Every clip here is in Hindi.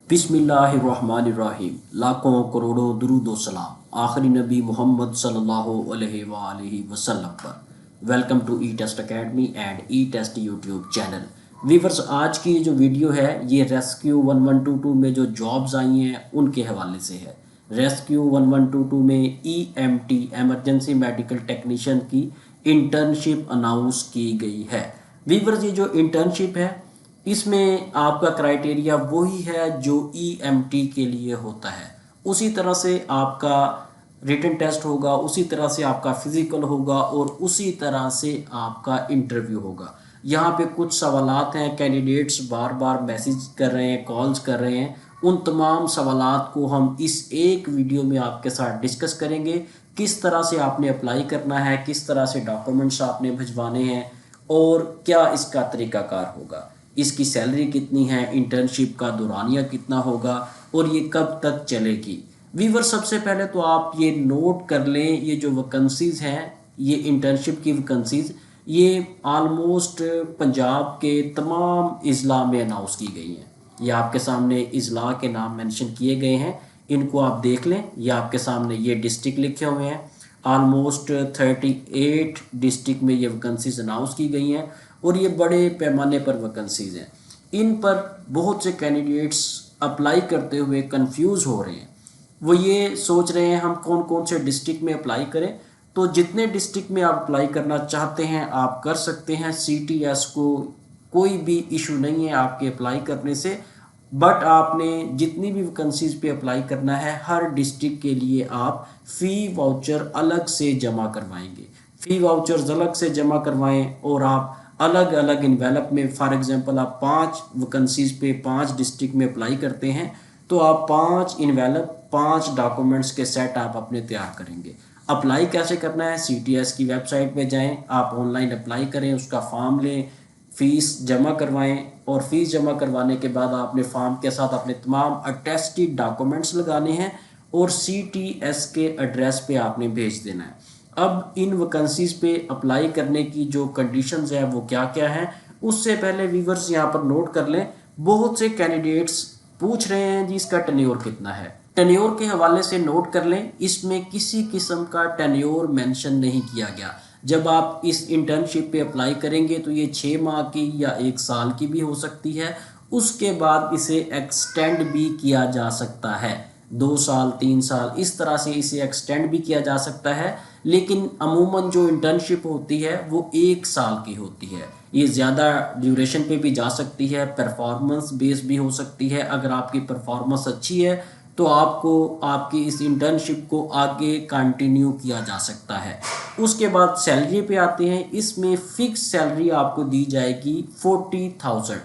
बिस्मिल्लाहिर्रहमानिर्रहीम। लाखों करोड़ों दुरूद व सलाम आखिरी नबी मोहम्मद सल्लल्लाहु अलैहि वसल्लम पर। Welcome to E test academy and E test YouTube channel. Viewers, आज की जो वीडियो है ये रेस्क्यू 1122 में जो जॉब्स आई हैं उनके हवाले से है। रेस्क्यू 1122 में EMT एमरजेंसी मेडिकल टेक्नीशियन की इंटर्नशिप अनाउंस की गई है। वीवर्स, ये जो इंटर्नशिप है इसमें आपका क्राइटेरिया वही है जो EMT के लिए होता है। उसी तरह से आपका रिटन टेस्ट होगा, उसी तरह से आपका फिज़िकल होगा और उसी तरह से आपका इंटरव्यू होगा। यहाँ पे कुछ सवालात हैं, कैंडिडेट्स बार बार मैसेज कर रहे हैं, कॉल्स कर रहे हैं। उन तमाम सवालात को हम इस एक वीडियो में आपके साथ डिस्कस करेंगे। किस तरह से आपने अप्लाई करना है, किस तरह से डॉक्यूमेंट्स आपने भिजवाने हैं और क्या इसका तरीकाकार होगा, इसकी सैलरी कितनी है, इंटर्नशिप का दौरानिया कितना होगा और ये कब तक चलेगी। वीवर, सबसे पहले तो आप ये नोट कर लें, ये जो वैकेंसीज़ हैं, ये इंटर्नशिप की वैकेंसीज़ ये आलमोस्ट पंजाब के तमाम अजला में अनाउंस की गई हैं। ये आपके सामने अजला के नाम मेंशन किए गए हैं, इनको आप देख लें। ये आपके सामने ये डिस्ट्रिक्ट लिखे हुए हैं। आलमोस्ट 38 डिस्ट्रिक्ट में ये वैकेंसीज अनाउंस की गई हैं और ये बड़े पैमाने पर वैकेंसीज हैं। इन पर बहुत से कैंडिडेट्स अप्लाई करते हुए कंफ्यूज हो रहे हैं। वो ये सोच रहे हैं हम कौन कौन से डिस्ट्रिक्ट में अप्लाई करें। तो जितने डिस्ट्रिक्ट में आप अप्लाई करना चाहते हैं आप कर सकते हैं। CTS को कोई भी इशू नहीं है आपके अप्लाई करने से, बट आपने जितनी भी वैकेंसीज पे अप्लाई करना है हर डिस्ट्रिक्ट के लिए आप फ़ी वाउचर अलग से जमा करवाएंगे। फ़ी वाउचर्स अलग से जमा करवाएं और आप अलग अलग इन्वेलप में, फॉर एग्जांपल आप 5 वैकेंसीज पे 5 डिस्ट्रिक्ट में अप्लाई करते हैं तो आप 5 इन्वेलप 5 डॉक्यूमेंट्स के सेट आप अपने तैयार करेंगे। अप्लाई कैसे करना है, CTS की वेबसाइट पे जाएं, आप ऑनलाइन अप्लाई करें, उसका फॉर्म लें, फ़ीस जमा करवाएं और फ़ीस जमा करवाने के बाद आपने फॉर्म के साथ अपने तमाम अटेस्टेड डॉक्यूमेंट्स लगाने हैं और CTS के एड्रेस पे आपने भेज देना है। अब इन वैकेंसीज पे अप्लाई करने की जो कंडीशंस है वो क्या क्या है, उससे पहले व्यूवर्स यहाँ पर नोट कर लें। बहुत से कैंडिडेट्स पूछ रहे हैं जी इसका टेन्योर कितना है। टेन्योर के हवाले से नोट कर लें, इसमें किसी किस्म का टेन्योर मेंशन नहीं किया गया। जब आप इस इंटर्नशिप पे अप्लाई करेंगे तो ये 6 माह की या 1 साल की भी हो सकती है। उसके बाद इसे एक्सटेंड भी किया जा सकता है, 2 साल 3 साल इस तरह से इसे एक्सटेंड भी किया जा सकता है। लेकिन अमूमन जो इंटर्नशिप होती है वो 1 साल की होती है। ये ज़्यादा ड्यूरेशन पे भी जा सकती है, परफॉर्मेंस बेस भी हो सकती है। अगर आपकी परफॉर्मेंस अच्छी है तो आपको आपकी इस इंटर्नशिप को आगे कंटिन्यू किया जा सकता है। उसके बाद सैलरी पे आते हैं। इसमें फ़िक्स सैलरी आपको दी जाएगी 40,000,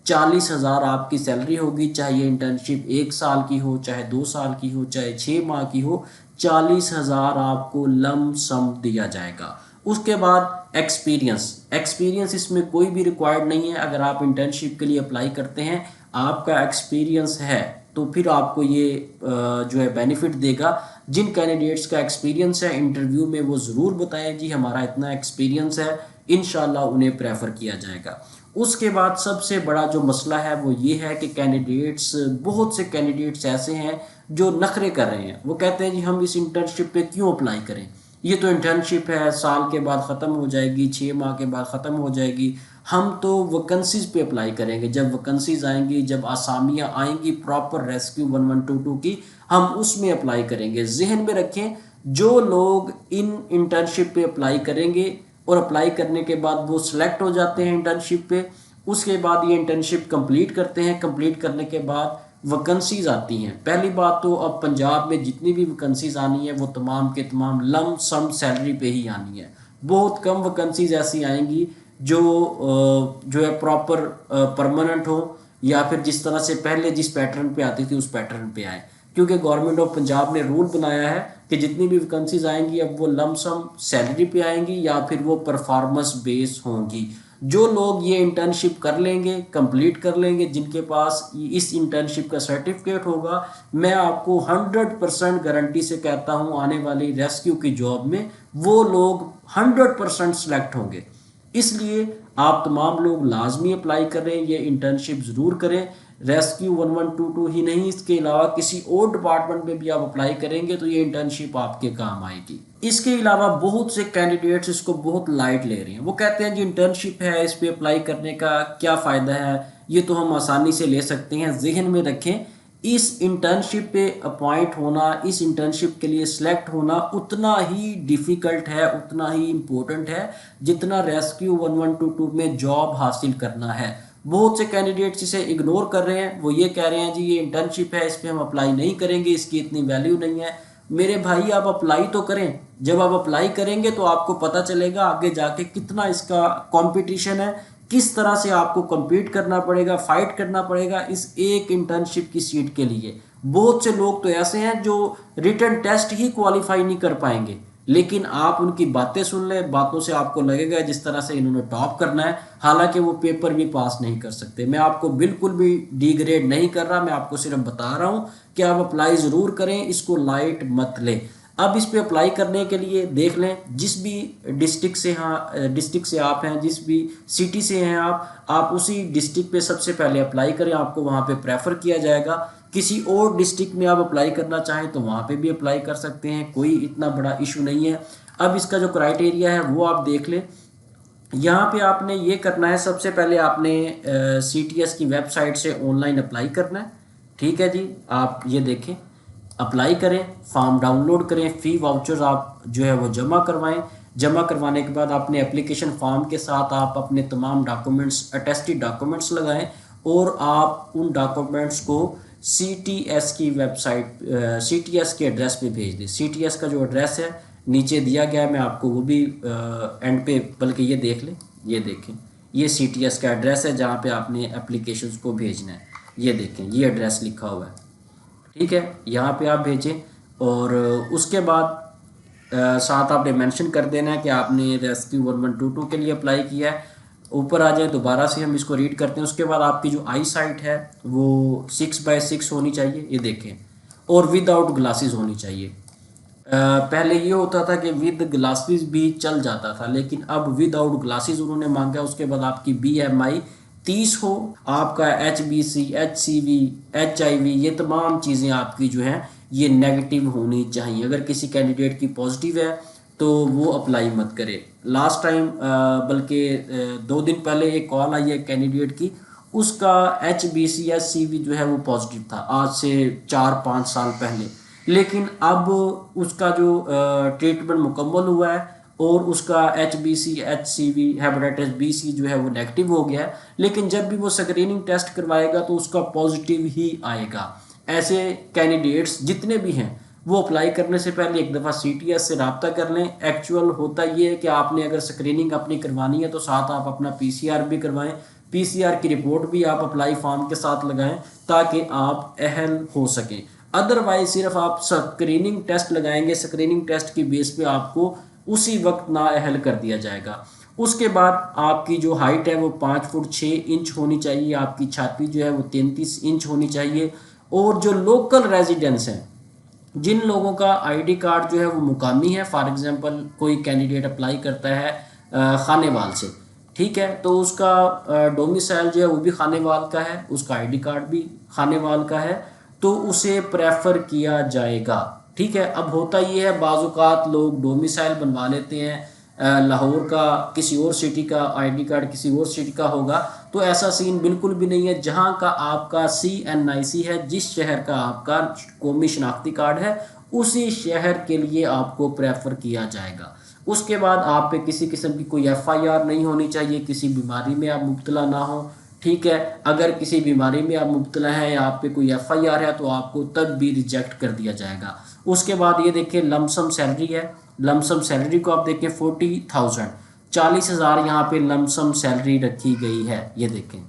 40,000 आपकी सैलरी होगी। चाहे ये इंटर्नशिप 1 साल की हो, चाहे 2 साल की हो, चाहे 6 माह की हो, 40,000 आपको लम सम दिया जाएगा। उसके बाद एक्सपीरियंस इसमें कोई भी रिक्वायर्ड नहीं है। अगर आप इंटर्नशिप के लिए अप्लाई करते हैं, आपका एक्सपीरियंस है तो फिर आपको ये जो है बेनिफिट देगा। जिन कैंडिडेट्स का एक्सपीरियंस है इंटरव्यू में वो ज़रूर बताएं जी हमारा इतना एक्सपीरियंस है, इंशाल्लाह उन्हें प्रेफर किया जाएगा। उसके बाद सबसे बड़ा जो मसला है वो ये है कि बहुत से कैंडिडेट्स ऐसे हैं जो नखरे कर रहे हैं। वो कहते हैं जी हम इस इंटर्नशिप पे क्यों अप्लाई करें, ये तो इंटर्नशिप है, साल के बाद ख़त्म हो जाएगी, 6 माह के बाद ख़त्म हो जाएगी, हम तो वैकेंसीज़ पे अप्लाई करेंगे। जब वैकेंसीज़ आएंगी, जब आसामियाँ आएंगी प्रॉपर रेस्क्यू 1122 की, हम उसमें अप्लाई करेंगे। जहन में रखें, जो लोग इन इंटर्नशिप पे अप्लाई करेंगे और अप्लाई करने के बाद वो सिलेक्ट हो जाते हैं इंटर्नशिप पे, उसके बाद ये इंटर्नशिप कंप्लीट करते हैं। कंप्लीट करने के बाद वैकेंसीज आती हैं। पहली बात तो अब पंजाब में जितनी भी वैकेंसीज आनी है वो तमाम के तमाम लम सम सैलरी पे ही आनी है। बहुत कम वैकेंसीज ऐसी आएंगी जो है प्रॉपर परमानेंट हो या फिर जिस तरह से पहले जिस पैटर्न पे आती थी उस पैटर्न पे आए। क्योंकि गवर्नमेंट ऑफ पंजाब ने रूल बनाया है कि जितनी भी वैकेंसीज आएंगी अब वो लमसम सैलरी पे आएंगी या फिर वो परफॉर्मेंस बेस होंगी। जो लोग ये इंटर्नशिप कर लेंगे, कंप्लीट कर लेंगे, जिनके पास इस इंटर्नशिप का सर्टिफिकेट होगा, मैं आपको 100% गारंटी से कहता हूँ आने वाली रेस्क्यू की जॉब में वो लोग 100% सेलेक्ट होंगे। इसलिए आप तमाम लोग लाजमी अप्लाई करें, ये इंटर्नशिप ज़रूर करें। रेस्क्यू 1122 ही नहीं, इसके अलावा किसी और डिपार्टमेंट में भी आप अप्लाई करेंगे तो ये इंटर्नशिप आपके काम आएगी। इसके अलावा बहुत से कैंडिडेट्स इसको बहुत लाइट ले रहे हैं। वो कहते हैं जी इंटर्नशिप है, इस पे अप्लाई करने का क्या फ़ायदा है, ये तो हम आसानी से ले सकते हैं। जहन में रखें, इस इंटर्नशिप पे अपॉइंट होना, इस इंटर्नशिप के लिए सिलेक्ट होना उतना ही डिफ़िकल्ट है, उतना ही इम्पोर्टेंट है जितना रेस्क्यू 1122 में जॉब हासिल करना है। बहुत से कैंडिडेट्स इसे इग्नोर कर रहे हैं। वो ये कह रहे हैं जी ये इंटर्नशिप है, इस पर हम अप्लाई नहीं करेंगे, इसकी इतनी वैल्यू नहीं है। मेरे भाई आप अप्लाई तो करें। जब आप अप्लाई करेंगे तो आपको पता चलेगा आगे जाके कितना इसका कंपटीशन है, किस तरह से आपको compete करना पड़ेगा, फाइट करना पड़ेगा इस एक इंटर्नशिप की सीट के लिए। बहुत से लोग तो ऐसे हैं जो रिटन टेस्ट ही क्वालिफाई नहीं कर पाएंगे, लेकिन आप उनकी बातें सुन लें, बातों से आपको लगेगा जिस तरह से इन्होंने टॉप करना है, हालांकि वो पेपर भी पास नहीं कर सकते। मैं आपको बिल्कुल भी डिग्रेड नहीं कर रहा, मैं आपको सिर्फ बता रहा हूँ कि आप अप्लाई ज़रूर करें, इसको लाइट मत लें। अब इस पे अप्लाई करने के लिए देख लें, जिस भी डिस्ट्रिक्ट से आप हैं, जिस भी सिटी से हैं आप उसी डिस्ट्रिक्ट पे सबसे पहले अप्लाई करें, आपको वहाँ पे प्रेफर किया जाएगा। किसी और डिस्ट्रिक्ट में आप अप्लाई करना चाहें तो वहाँ पे भी अप्लाई कर सकते हैं, कोई इतना बड़ा इशू नहीं है। अब इसका जो क्राइटेरिया है वो आप देख लें। यहाँ पे आपने ये करना है, सबसे पहले आपने CTS की वेबसाइट से ऑनलाइन अप्लाई करना है। ठीक है जी, आप ये देखें, अप्लाई करें, फॉर्म डाउनलोड करें, फ़ी वाउचर्स आप जो है वो जमा करवाएं। जमा करवाने के बाद अपने एप्लीकेशन फॉर्म के साथ आप अपने तमाम डॉक्यूमेंट्स, अटेस्टेड डॉक्यूमेंट्स लगाएं और आप उन डॉक्यूमेंट्स को CTS की वेबसाइट, CTS के एड्रेस पे भेज दें। CTS का जो एड्रेस है नीचे दिया गया है, मैं आपको वो भी एंड पे, बल्कि ये देख लें, ये देखें, ये CTS का एड्रेस है जहाँ पे आपने एप्लीकेशंस को भेजना है। ये देखें, ये एड्रेस लिखा हुआ है। ठीक है, यहाँ पे आप भेजें और उसके बाद साथ आपने मेंशन कर देना है कि आपने रेस्क्यू 1122 के लिए अप्लाई किया है। ऊपर आ जाए, दोबारा से हम इसको रीड करते हैं। उसके बाद आपकी जो आई साइट है वो 6x6 होनी चाहिए, ये देखें, और विदाउट ग्लासेस होनी चाहिए। पहले ये होता था कि विद ग्लासेस भी चल जाता था, लेकिन अब विदाउट ग्लासेस उन्होंने मांगा। उसके बाद आपकी BMI 30 हो, आपका HBC, HCV, HIV, ये तमाम चीज़ें आपकी जो हैं ये नेगेटिव होनी चाहिए। अगर किसी कैंडिडेट की पॉजिटिव है तो वो अप्लाई मत करे। लास्ट टाइम बल्कि 2 दिन पहले एक कॉल आई है कैंडिडेट की, उसका HBC, HCV जो है वो पॉजिटिव था, आज से 4-5 साल पहले। लेकिन अब उसका जो ट्रीटमेंट मुकम्मल हुआ है और उसका HBC, HCV, hepatitis B, C जो है वो नेगेटिव हो गया है, लेकिन जब भी वो स्क्रीनिंग टेस्ट करवाएगा तो उसका पॉजिटिव ही आएगा। ऐसे कैंडिडेट्स जितने भी हैं वो अप्लाई करने से पहले एक दफ़ा CTS से रब्ता कर लें। एक्चुअल होता ये है कि आपने अगर स्क्रीनिंग अपनी करवानी है तो साथ आप अपना PCR भी करवाएं। PCR की रिपोर्ट भी आप अप्लाई फॉर्म के साथ लगाएं ताकि आप अहल हो सकें। अदरवाइज सिर्फ आप स्क्रीनिंग टेस्ट लगाएंगे, स्क्रीनिंग टेस्ट की बेस पे आपको उसी वक्त नाअहल कर दिया जाएगा। उसके बाद आपकी जो हाइट है वो 5 फुट 6 इंच होनी चाहिए, आपकी छाती जो है वो 33 इंच होनी चाहिए। और जो लोकल रेजिडेंट्स हैं, जिन लोगों का ID कार्ड जो है वो मुकामी है, फॉर एग्जांपल कोई कैंडिडेट अप्लाई करता है खानेवाल से, ठीक है, तो उसका डोमिसाइल जो है वो भी खानेवाल का है, उसका ID कार्ड भी खानेवाल का है, तो उसे प्रेफर किया जाएगा। ठीक है, अब होता ये है बाज़ लोग डोमिसाइल बनवा लेते हैं, लाहौर का किसी और सिटी का ID कार्ड किसी और सिटी का होगा, तो ऐसा सीन बिल्कुल भी नहीं है। जहां का आपका CNIC है, जिस शहर का आपका कौमी शनाख्ती कार्ड है, उसी शहर के लिए आपको प्रेफर किया जाएगा। उसके बाद आप पे किसी किस्म की कोई FIR नहीं होनी चाहिए, किसी बीमारी में आप मुब्तला ना हो। ठीक है, अगर किसी बीमारी में आप मुब्तला हैं या आप पे कोई FIR है तो आपको तब भी रिजेक्ट कर दिया जाएगा। उसके बाद ये देखिए लमसम सैलरी है, लमसम सैलरी को आप देखें 40,000, 40,000 यहाँ पे लमसम सैलरी रखी गई है, ये देखें।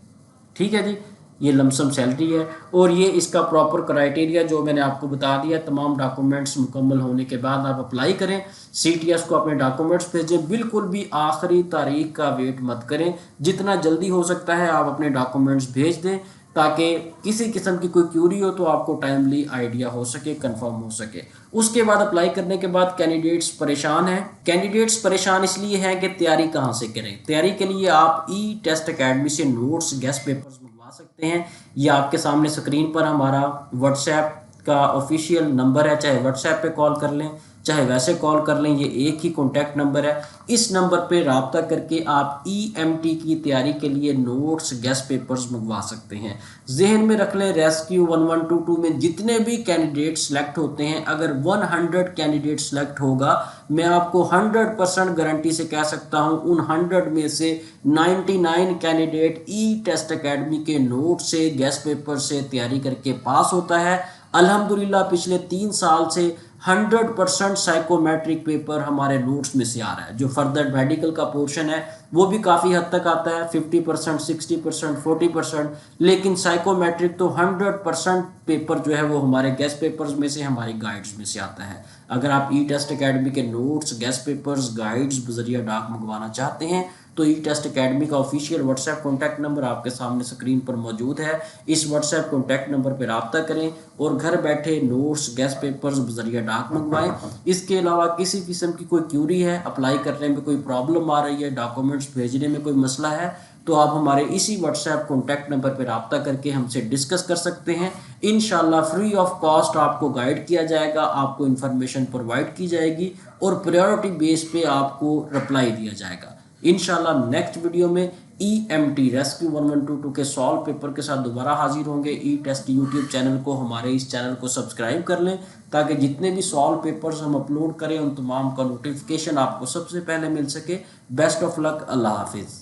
ठीक है जी, ये लमसम सैलरी है और ये इसका प्रॉपर क्राइटेरिया जो मैंने आपको बता दिया। तमाम डॉक्यूमेंट्स मुकम्मल होने के बाद आप अप्लाई करें, CTS को अपने डॉक्यूमेंट्स भेजें। बिल्कुल भी आखिरी तारीख का वेट मत करें, जितना जल्दी हो सकता है आप अपने डॉक्यूमेंट्स भेज दें ताकि किसी किस्म की कोई क्यूरी हो तो आपको टाइमली आइडिया हो सके, कंफर्म हो सके। उसके बाद अप्लाई करने के बाद कैंडिडेट्स परेशान हैं। कैंडिडेट्स परेशान इसलिए हैं कि तैयारी कहाँ से करें। तैयारी के लिए आप ई टेस्ट अकेडमी से नोट्स, गेस्ट पेपर्स मंगवा सकते हैं। ये आपके सामने स्क्रीन पर हमारा व्हाट्सएप का ऑफिशियल नंबर है, चाहे व्हाट्सएप पे कॉल कर लें चाहे वैसे कॉल कर लें, ये एक ही कॉन्टैक्ट नंबर है। इस नंबर पे रब्ता करके आप ईएमटी की तैयारी के लिए नोट्स, गेस्ट पेपर्स मंगवा सकते हैं। जहन में रख लें, रेस्क्यू 1122 में जितने भी कैंडिडेट सेलेक्ट होते हैं, अगर 100 कैंडिडेट सेलेक्ट होगा, मैं आपको 100% गारंटी से कह सकता हूं उन 100 में से 99 कैंडिडेट ई टेस्ट अकेडमी के नोट से, गेस्ट पेपर से तैयारी करके पास होता है। अल्हम्दुलिल्लाह पिछले 3 साल से 100% साइकोमेट्रिक पेपर हमारे नोट्स में से आ रहा है। जो फर्दर मेडिकल का पोर्शन है वो भी काफ़ी हद तक आता है, 50%, 60%, 40%, लेकिन साइकोमेट्रिक तो 100% पेपर जो है वो हमारे गेस्ट पेपर्स में से, हमारी गाइड्स में से आता है। अगर आप ई टेस्ट अकेडमी के नोट्स, गेस्ट पेपर्स, गाइड्स बजरिया डाक मंगवाना चाहते हैं तो ई टेस्ट अकेडमी का ऑफिशियल व्हाट्सएप कॉन्टैक्ट नंबर आपके सामने स्क्रीन पर मौजूद है। इस व्हाट्सएप कॉन्टैक्ट नंबर पर रब्ता करें और घर बैठे नोट्स, गेस्ट पेपर्स बजरिया डाक मंगवाएं। इसके अलावा किसी किस्म की कोई क्यूरी है, अप्लाई करने में कोई प्रॉब्लम आ रही है, डॉक्यूमेंट्स भेजने में कोई मसला है, तो आप हमारे इसी व्हाट्सएप कॉन्टैक्ट नंबर पर रब्ता करके हमसे डिस्कस कर सकते हैं। इंशाल्लाह फ्री ऑफ कॉस्ट आपको गाइड किया जाएगा, आपको इन्फॉर्मेशन प्रोवाइड की जाएगी और प्रायोरिटी बेस पे आपको रिप्लाई दिया जाएगा। इंशाल्लाह नेक्स्ट वीडियो में ईएमटी रेस्क्यू 1122 के सॉल्व पेपर के साथ दोबारा हाजिर होंगे। ई टेस्ट यूट्यूब चैनल को, हमारे इस चैनल को सब्सक्राइब कर लें ताकि जितने भी सॉल्व पेपर्स हम अपलोड करें उन तमाम का नोटिफिकेशन आपको सबसे पहले मिल सके। बेस्ट ऑफ लक, अल्लाह हाफिज़।